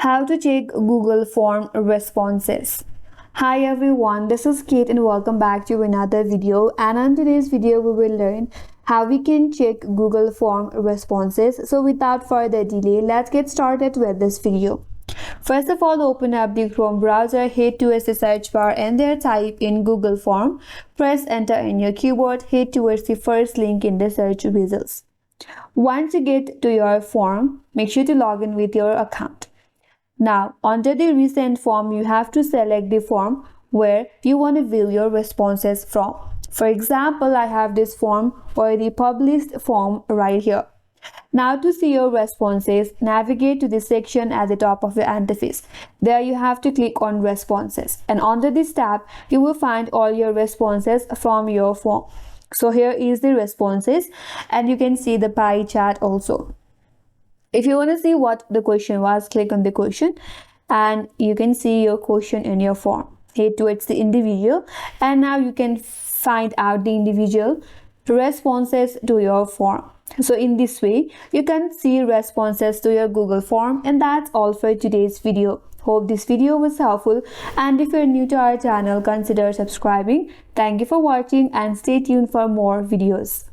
How to check Google Form responses. Hi everyone, this is Kate and welcome back to another video. And on today's video, we will learn how we can check Google Form responses. So without further delay, let's get started with this video. First of all, open up the Chrome browser, head towards the search bar and there type in Google Form. Press enter in your keyboard, head towards the first link in the search results. Once you get to your form, make sure to log in with your account. Now, under the recent form, you have to select the form where you want to view your responses from. For example, I have this form or the published form right here. Now, to see your responses, navigate to the section at the top of your interface. There you have to click on responses, and under this tab, you will find all your responses from your form. So here is the responses, and you can see the pie chart also. If you want to see what the question was, click on the question and you can see your question in your form. Head towards the individual and now you can find out the individual responses to your form. So in this way, you can see responses to your Google form, and that's all for today's video. Hope this video was helpful, and if you're new to our channel, consider subscribing. Thank you for watching and stay tuned for more videos.